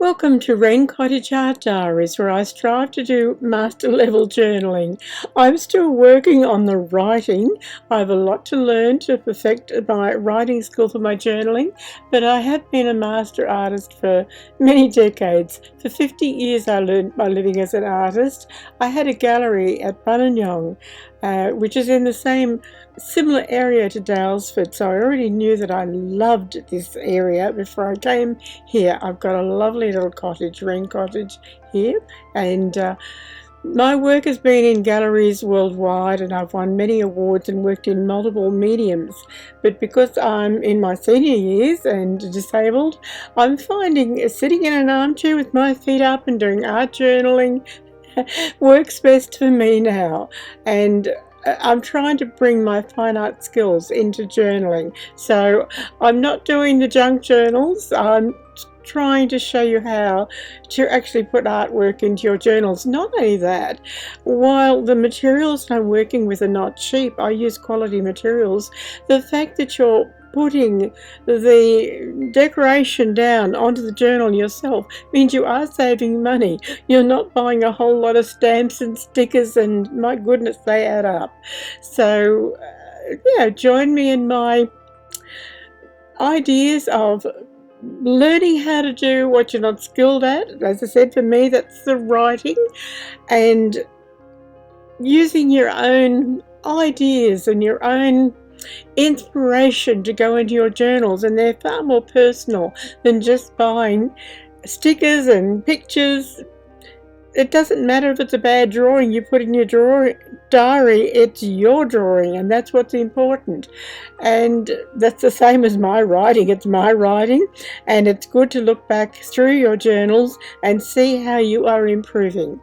Welcome to Wren Cottage Art Diaries, where I strive to do master level journaling. I'm still working on the writing. I have a lot to learn to perfect my writing skill for my journaling, but I have been a master artist for many decades. For 50 years I learned by living as an artist. I had a gallery at Buninyong, which is in the similar area to Daylesford, so I already knew that I loved this area before I came here. I've got a lovely little cottage, Wren Cottage here, and my work has been in galleries worldwide, and I've won many awards and worked in multiple mediums. But because I'm in my senior years and disabled, I'm finding sitting in an armchair with my feet up and doing art journaling works best for me now. And I'm trying to bring my fine art skills into journaling. So I'm not doing the junk journals. I'm trying to show you how to actually put artwork into your journals. Not only that, while the materials I'm working with are not cheap, I use quality materials, the fact that you're putting the decoration down onto the journal yourself means you are saving money. You're not buying a whole lot of stamps and stickers, and my goodness, they add up. So join me in my ideas of learning how to do what you're not skilled at. As I said, for me, that's the writing, and using your own ideas and your own inspiration to go into your journals, and they're far more personal than just buying stickers and pictures. It doesn't matter if it's a bad drawing you put in your diary, it's your drawing, and that's what's important. And that's the same as my writing. It's my writing, and it's good to look back through your journals and see how you are improving.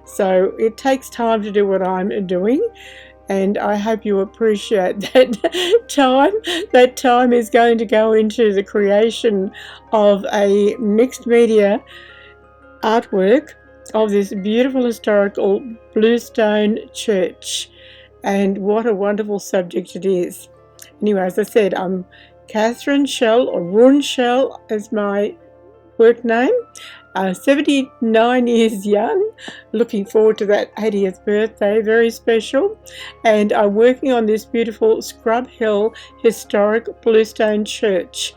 So it takes time to do what I'm doing, and I hope you appreciate that time. That time is going to go into the creation of a mixed media artwork of this beautiful historical bluestone church, and what a wonderful subject it is. Anyway, as I said, I'm Catherine Shell, or Run Shell as my work name, 79 years young, looking forward to that 80th birthday, very special, and I'm working on this beautiful Scrub Hill historic bluestone church.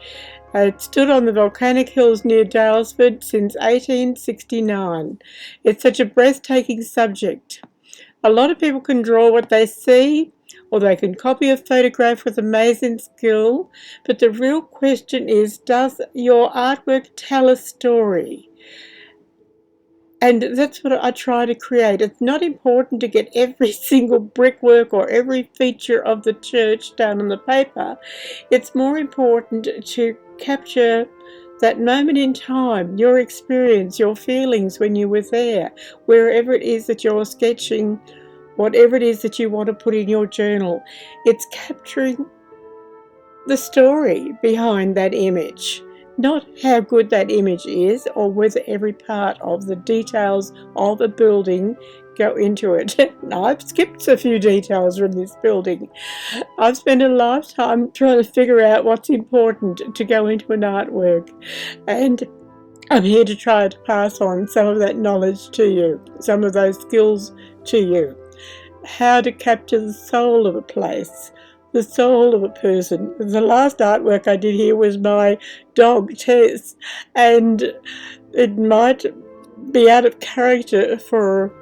It stood on the volcanic hills near Daylesford since 1869. It's such a breathtaking subject. A lot of people can draw what they see, or they can copy a photograph with amazing skill, but the real question is, does your artwork tell a story? And that's what I try to create. It's not important to get every single brickwork or every feature of the church down on the paper. It's more important to capture that moment in time, your experience, your feelings when you were there, wherever it is that you're sketching, whatever it is that you want to put in your journal. It's capturing the story behind that image. Not how good that image is, or whether every part of the details of a building go into it. I've skipped a few details from this building. I've spent a lifetime trying to figure out what's important to go into an artwork, and I'm here to try to pass on some of that knowledge to you, some of those skills to you. How to capture the soul of a place, the soul of a person. The last artwork I did here was my dog Tess, and it might be out of character for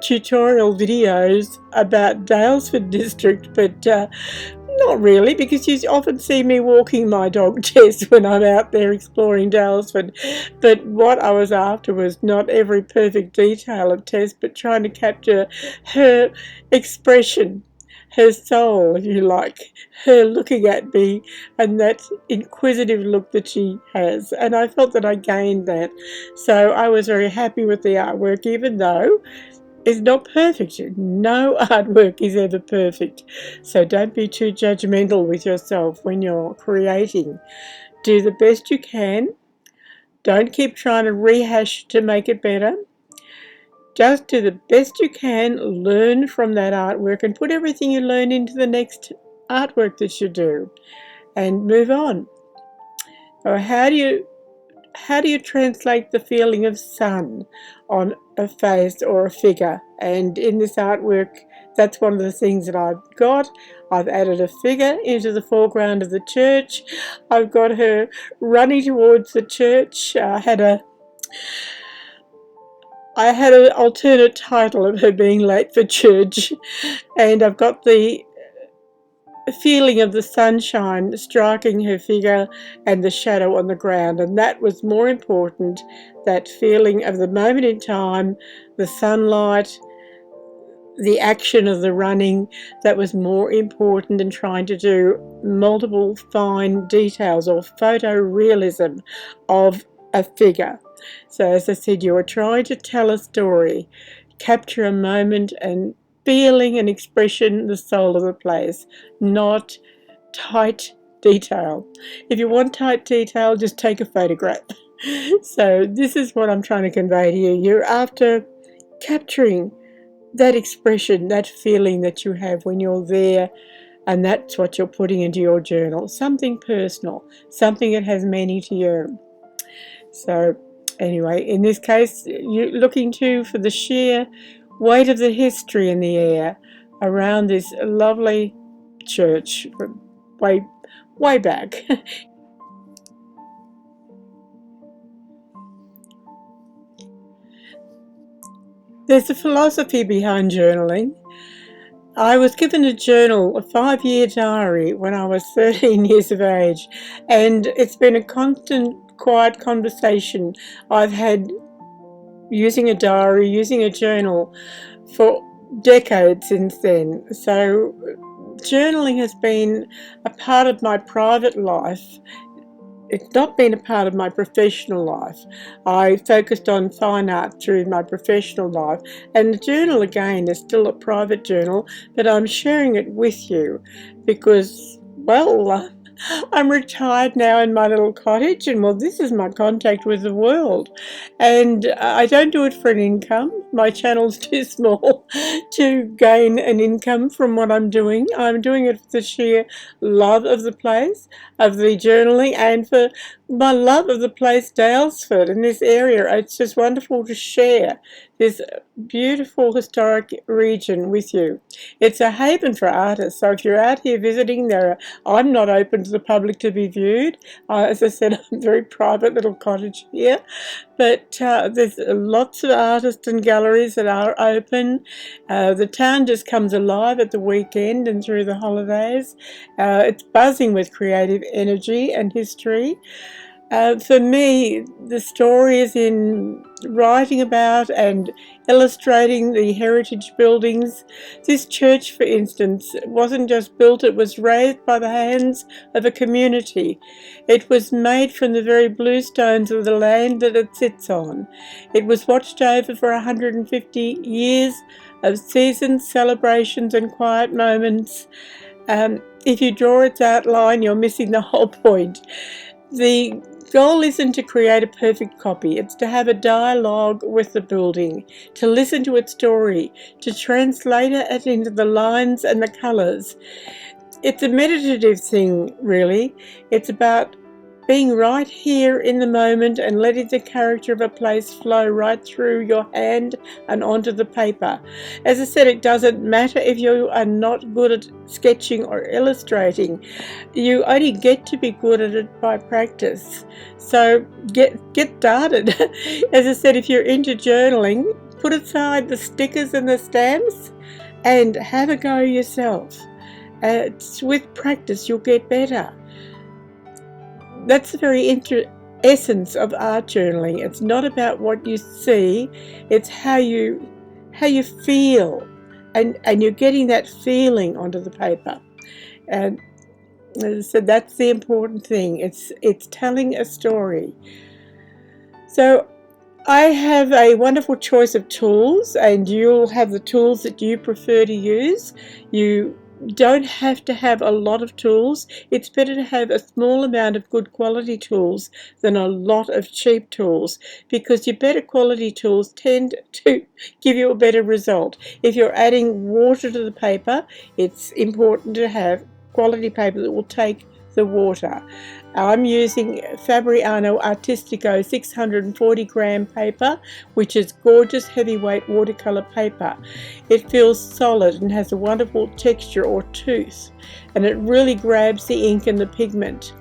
tutorial videos about Daylesford district, but not really, because you often see me walking my dog Tess when I'm out there exploring Daylesford. But what I was after was not every perfect detail of Tess, but trying to capture her expression, her soul, if you like, her looking at me, and that inquisitive look that she has. And I felt that I gained that. So I was very happy with the artwork, even though it's not perfect. No artwork is ever perfect. So don't be too judgmental with yourself when you're creating. Do the best you can. Don't keep trying to rehash to make it better. Just do the best you can, learn from that artwork, and put everything you learn into the next artwork that you do, and move on. Or how do you how do you translate the feeling of sun on a face or a figure? And in this artwork, that's one of the things that I've got. I've added a figure into the foreground of the church. I've got her running towards the church. I had an alternate title of her being late for church, and I've got the feeling of the sunshine striking her figure and the shadow on the ground, and that was more important, that feeling of the moment in time, the sunlight, the action of the running, that was more important than trying to do multiple fine details or photorealism of a figure. So as I said, you are trying to tell a story, capture a moment and feeling and expression, the soul of the place, not tight detail. If you want tight detail, just take a photograph. So this is what I'm trying to convey to you. You're after capturing that expression, that feeling that you have when you're there, and that's what you're putting into your journal. Something personal, something that has meaning to you. So anyway, in this case, you're looking for the sheer weight of the history in the air around this lovely church from way back. There's a philosophy behind journaling. I was given a journal, a 5-year diary, when I was 13 years of age, and it's been a constant, quiet conversation I've had using a diary, using a journal for decades since then. So journaling has been a part of my private life. It's not been a part of my professional life. I focused on fine art through my professional life, and the journal again is still a private journal, but I'm sharing it with you because, well, I'm retired now in my little cottage, and well, this is my contact with the world. And I don't do it for an income. My channel's too small to gain an income from what I'm doing. I'm doing it for the sheer love of the place, of the journaling, and for my love of the place Daylesford in this area. It's just wonderful to share this beautiful historic region with you. It's a haven for artists, so if you're out here visiting, I'm not open to the public to be viewed. As I said, I'm a very private little cottage here, but there's lots of artists and galleries that are open. The town just comes alive at the weekend and through the holidays. It's buzzing with creative energy and history. For me, the story is in writing about and illustrating the heritage buildings. This church, for instance, wasn't just built, it was raised by the hands of a community. It was made from the very bluestones of the land that it sits on. It was watched over for 150 years of seasons, celebrations and quiet moments. If you draw its outline, you're missing the whole point. The goal isn't to create a perfect copy, it's to have a dialogue with the building, to listen to its story, to translate it into the lines and the colours. It's a meditative thing, really. It's about being right here in the moment and letting the character of a place flow right through your hand and onto the paper. As I said, it doesn't matter if you are not good at sketching or illustrating. You only get to be good at it by practice. So get started. As I said, if you're into journaling, put aside the stickers and the stamps and have a go yourself. With practice, you'll get better. That's the very essence of art journaling. It's not about what you see, it's how you feel, and you're getting that feeling onto the paper. And as I said, that's the important thing. It's telling a story. So I have a wonderful choice of tools, and you'll have the tools that you prefer to use. You don't have to have a lot of tools. It's better to have a small amount of good quality tools than a lot of cheap tools, because your better quality tools tend to give you a better result. If you're adding water to the paper, it's important to have quality paper that will take the water. I'm using Fabriano Artistico 640 gram paper, which is gorgeous heavyweight watercolor paper. It feels solid and has a wonderful texture or tooth, and it really grabs the ink and the pigment.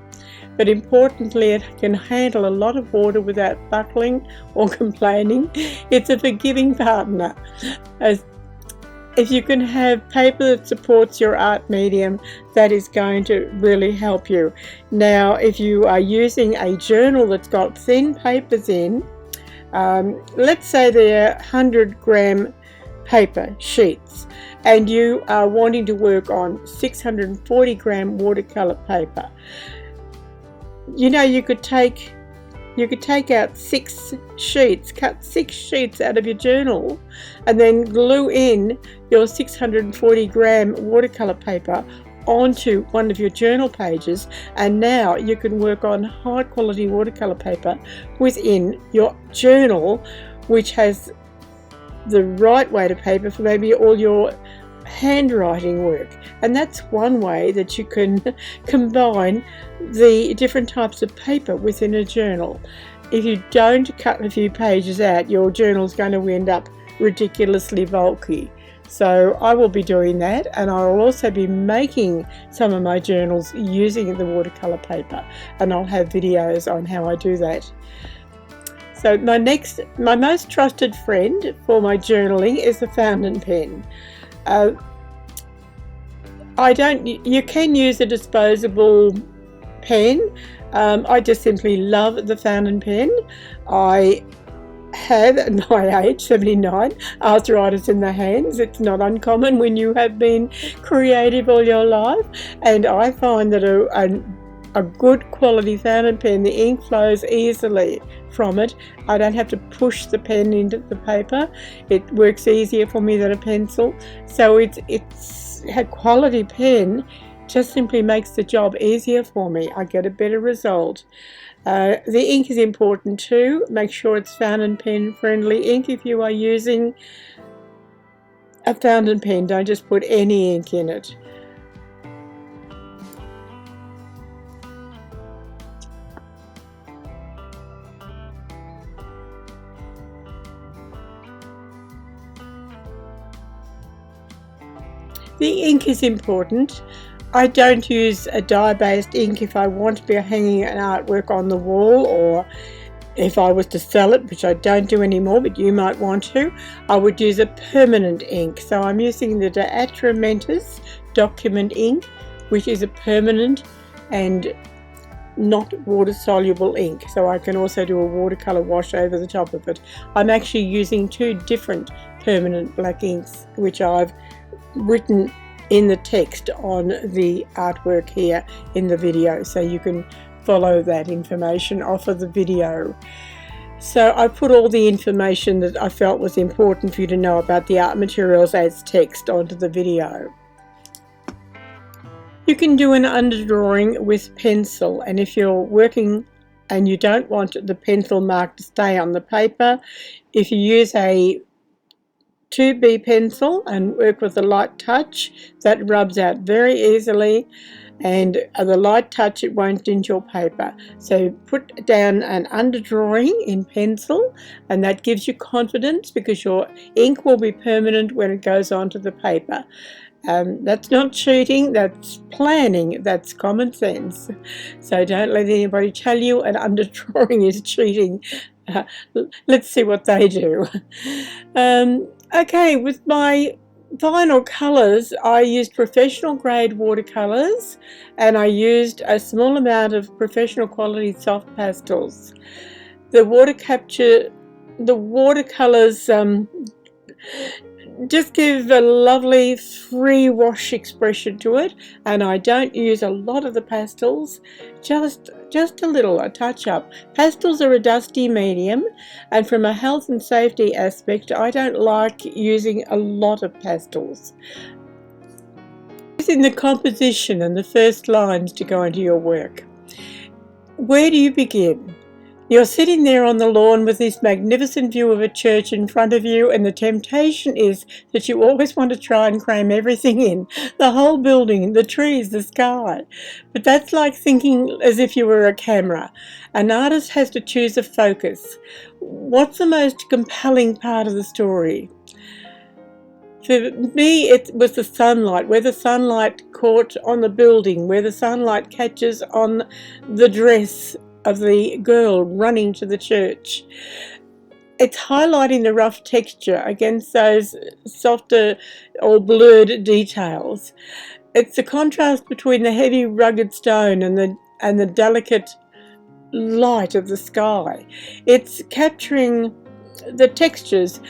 But importantly, it can handle a lot of water without buckling or complaining. It's a forgiving partner. If you can have paper that supports your art medium, that is going to really help you. Now, if you are using a journal that's got thin papers in, let's say they're 100 gram paper sheets, and you are wanting to work on 640 gram watercolor paper, you know, you could take out 6 sheets, cut 6 sheets out of your journal, and then glue in your 640 gram watercolor paper onto one of your journal pages, and now you can work on high quality watercolor paper within your journal, which has the right weight of paper for maybe all your handwriting work. And that's one way that you can combine the different types of paper within a journal. If you don't cut a few pages out, your journal is going to end up ridiculously bulky. So I will be doing that, and I will also be making some of my journals using the watercolor paper, and I'll have videos on how I do that. So my most trusted friend for my journaling is the fountain pen. You can use a disposable pen. I just simply love the fountain pen. I have, at my age, 79, arthritis in the hands. It's not uncommon when you have been creative all your life, and I find that a good quality fountain pen, the ink flows easily from it. I don't have to push the pen into the paper. It works easier for me than a pencil. So it's a quality pen just simply makes the job easier for me. I get a better result. The ink is important too. Make sure it's fountain pen friendly ink if you are using a fountain pen. Don't just put any ink in it. The ink is important. I don't use a dye-based ink if I want to be hanging an artwork on the wall, or if I was to sell it, which I don't do anymore, but you might want to. I would use a permanent ink. So I'm using the De Atramentis document ink, which is a permanent and not water-soluble ink. So I can also do a watercolor wash over the top of it. I'm actually using 2 different permanent black inks, which I've written in the text on the artwork here in the video, so you can follow that information off of the video. So I put all the information that I felt was important for you to know about the art materials as text onto the video. You can do an underdrawing with pencil, and if you're working and you don't want the pencil mark to stay on the paper, if you use a 2B pencil and work with a light touch, that rubs out very easily, and the light touch, it won't dent your paper. So put down an underdrawing in pencil, and that gives you confidence because your ink will be permanent when it goes onto the paper. That's not cheating, that's planning, that's common sense. So don't let anybody tell you an underdrawing is cheating. Let's see what they do. Okay, with my vinyl colours, I used professional grade watercolours, and I used a small amount of professional quality soft pastels. The watercolours just give a lovely free wash expression to it, and I don't use a lot of the pastels, just a little, a touch up. Pastels are a dusty medium, and from a health and safety aspect, I don't like using a lot of pastels. Using the composition and the first lines to go into your work. Where do you begin? You're sitting there on the lawn with this magnificent view of a church in front of you, and the temptation is that you always want to try and cram everything in, the whole building, the trees, the sky. But that's like thinking as if you were a camera. An artist has to choose a focus. What's the most compelling part of the story? For me, it was the sunlight, where the sunlight caught on the building, where the sunlight catches on the dress of the girl running to the church. It's highlighting the rough texture against those softer or blurred details. It's the contrast between the heavy rugged stone and the delicate light of the sky. It's capturing the textures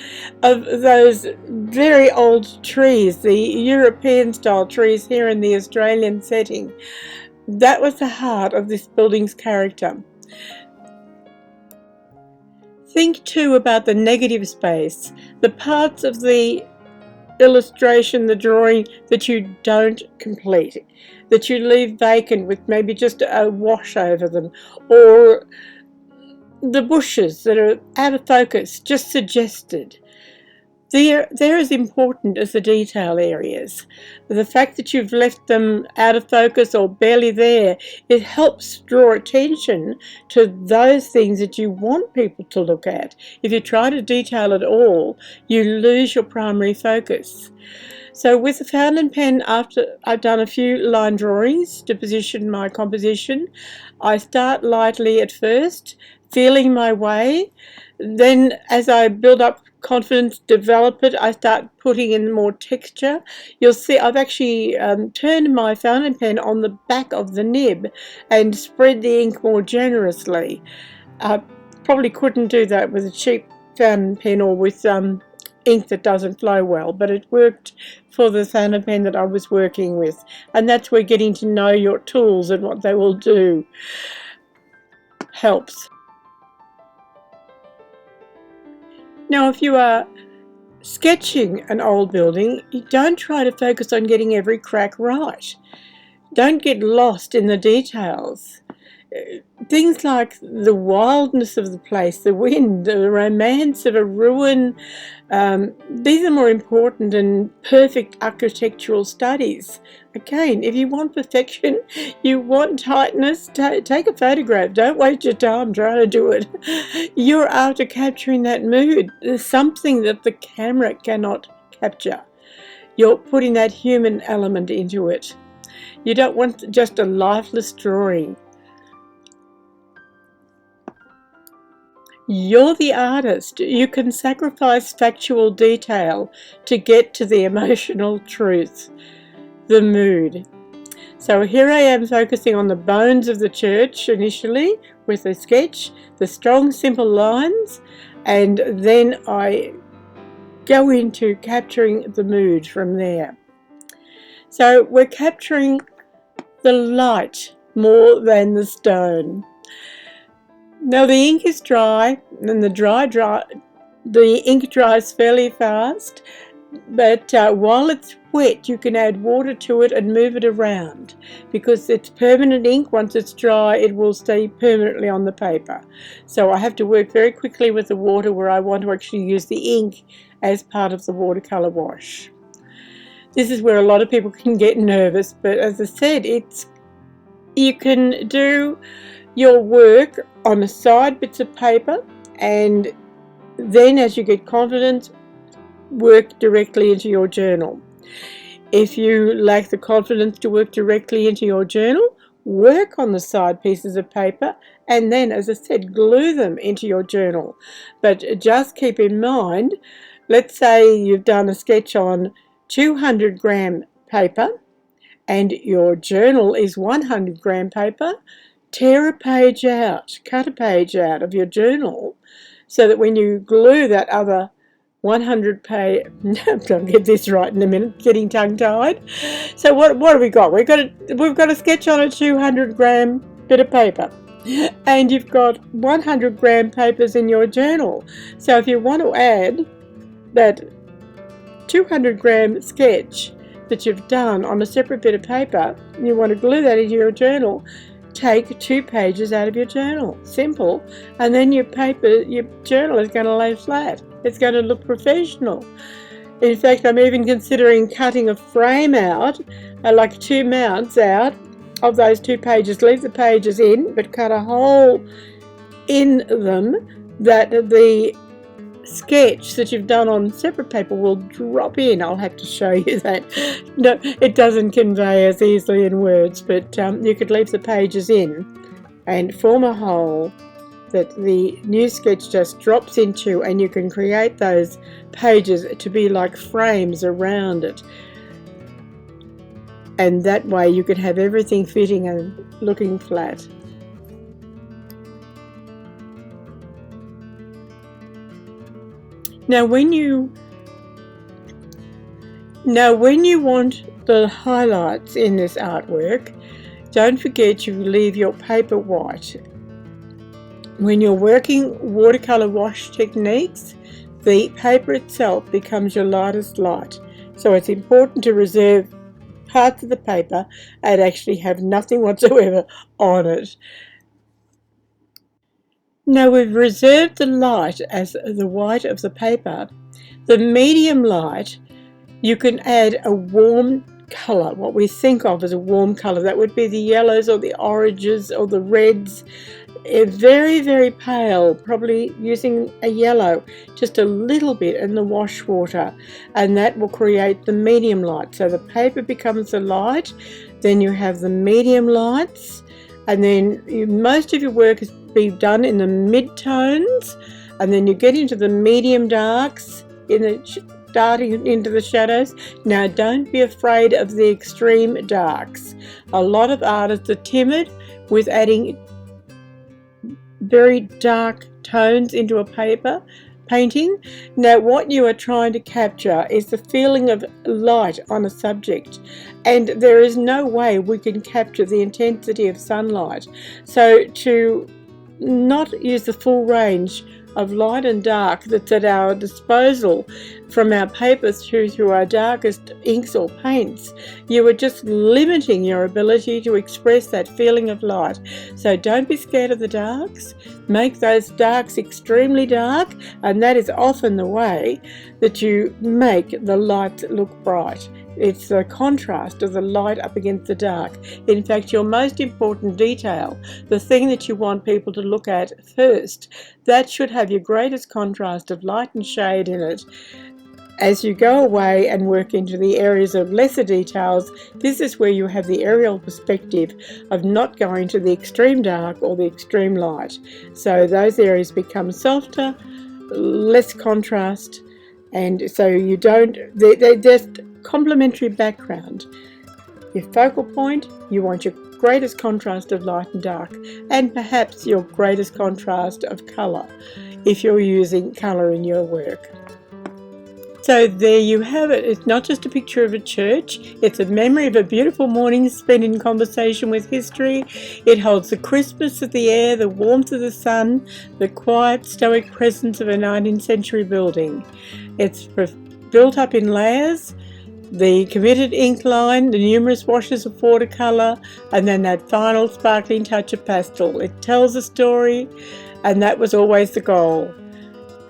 of those very old trees, the European style trees here in the Australian setting. That was the heart of this building's character. Think too about the negative space, the parts of the illustration, the drawing that you don't complete, that you leave vacant with maybe just a wash over them, or the bushes that are out of focus, just suggested. They're as important as the detail areas. The fact that you've left them out of focus or barely there, it helps draw attention to those things that you want people to look at. If you try to detail it all, you lose your primary focus. So with the fountain pen, after I've done a few line drawings to position my composition, I start lightly at first, feeling my way. Then as I build up confidence, develop it, I start putting in more texture. You'll see I've actually turned my fountain pen on the back of the nib and spread the ink more generously. I probably couldn't do that with a cheap fountain pen or with ink that doesn't flow well, but it worked for the fountain pen that I was working with, and that's where getting to know your tools and what they will do helps. Now, if you are sketching an old building, you don't try to focus on getting every crack right. Don't get lost in the details. Things like the wildness of the place, the wind, the romance of a ruin, these are more important than perfect architectural studies. Again, if you want perfection, you want tightness, take a photograph. Don't waste your time trying to do it. You're after capturing that mood. There's something that the camera cannot capture. You're putting that human element into it. You don't want just a lifeless drawing. You're the artist. You can sacrifice factual detail to get to the emotional truth, the mood. So here I am focusing on the bones of the church initially with a sketch, the strong simple lines, and then I go into capturing the mood from there. So we're capturing the light more than the stone. Now the ink is dry, and the ink dries fairly fast, but while it's wet you can add water to it and move it around, because it's permanent ink. Once it's dry it will stay permanently on the paper. So I have to work very quickly with the water where I want to actually use the ink as part of the watercolor wash. This is where a lot of people can get nervous, but as I said, you can do your work on the side bits of paper, and then as you get confident, work directly into your journal. If you lack the confidence to work directly into your journal, work on the side pieces of paper and then, as I said, glue them into your journal. But just keep in mind, let's say you've done a sketch on 200 gram paper and your journal is 100 gram paper. Tear a page out, cut a page out of your journal so that when you glue that other 100 page, I'll get this right in a minute, getting tongue-tied. So what have we got? We've got a sketch on a 200 gram bit of paper, and you've got 100 gram papers in your journal. So if you want to add that 200 gram sketch that you've done on a separate bit of paper, and you want to glue that into your journal, take 2 pages out of your journal. Simple. And then your journal is going to lay flat. It's going to look professional. In fact, I'm even considering cutting a frame out, like 2 mounts out of those 2 pages. Leave the pages in, but cut a hole in them that the sketch that you've done on separate paper will drop in. I'll have to show you that. No, it doesn't convey as easily in words, but you could leave the pages in and form a hole that the new sketch just drops into, and you can create those pages to be like frames around it, and that way you could have everything fitting and looking flat. Now when you want the highlights in this artwork, don't forget you leave your paper white. When you're working watercolor wash techniques, the paper itself becomes your lightest light. So it's important to reserve parts of the paper and actually have nothing whatsoever on it. Now we've reserved the light as the white of the paper. The medium light, you can add a warm colour, what we think of as a warm colour. That would be the yellows or the oranges or the reds. Very, very pale, probably using a yellow, just a little bit in the wash water, and that will create the medium light. So the paper becomes the light, then you have the medium lights, and then most of your work is be done in the mid-tones, and then you get into the medium darks, starting into the shadows. Now don't be afraid of the extreme darks. A lot of artists are timid with adding very dark tones into a paper painting. Now what you are trying to capture is the feeling of light on a subject, and there is no way we can capture the intensity of sunlight. So to not use the full range of light and dark that's at our disposal from our papers through our darkest inks or paints, you are just limiting your ability to express that feeling of light. So don't be scared of the darks. Make those darks extremely dark, and that is often the way that you make the light look bright. It's the contrast of the light up against the dark. In fact, your most important detail, the thing that you want people to look at first, that should have your greatest contrast of light and shade in it. As you go away and work into the areas of lesser details, this is where you have the aerial perspective of not going to the extreme dark or the extreme light. So those areas become softer, less contrast, and so you don't, they're just complementary background. Your focal point, you want your greatest contrast of light and dark, and perhaps your greatest contrast of colour if you're using colour in your work. So there you have it. It's not just a picture of a church, it's a memory of a beautiful morning spent in conversation with history. It holds the crispness of the air, the warmth of the sun, the quiet stoic presence of a 19th century building. It's built up in layers, the committed ink line, the numerous washes of watercolour, and then that final sparkling touch of pastel. It tells a story, and that was always the goal.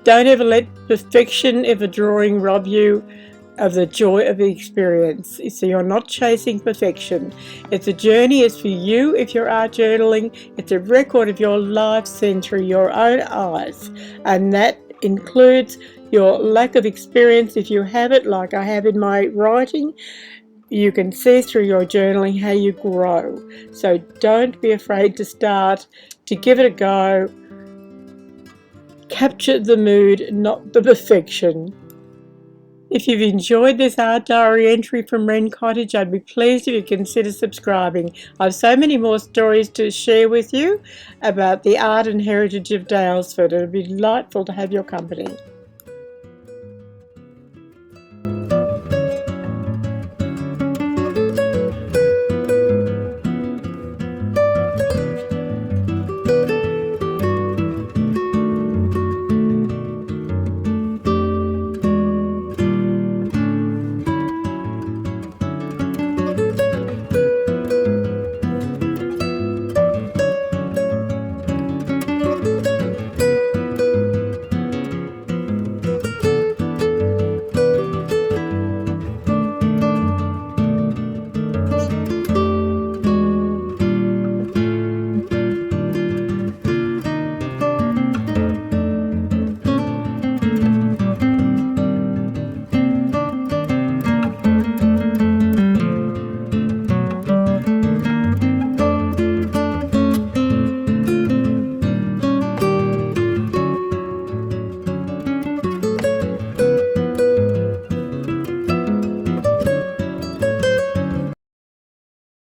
Don't ever let perfection of a drawing rob you of the joy of the experience. So you're not chasing perfection. It's a journey. It's for you if you're art journaling. It's a record of your life seen through your own eyes, and that includes your lack of experience if you have it, like I have in my writing. You can see through your journaling how you grow. So don't be afraid to start, to give it a go. Capture the mood, not the perfection. If you've enjoyed this art diary entry from Wren Cottage, I'd be pleased if you consider subscribing. I have so many more stories to share with you about the art and heritage of Daylesford. It would be delightful to have your company.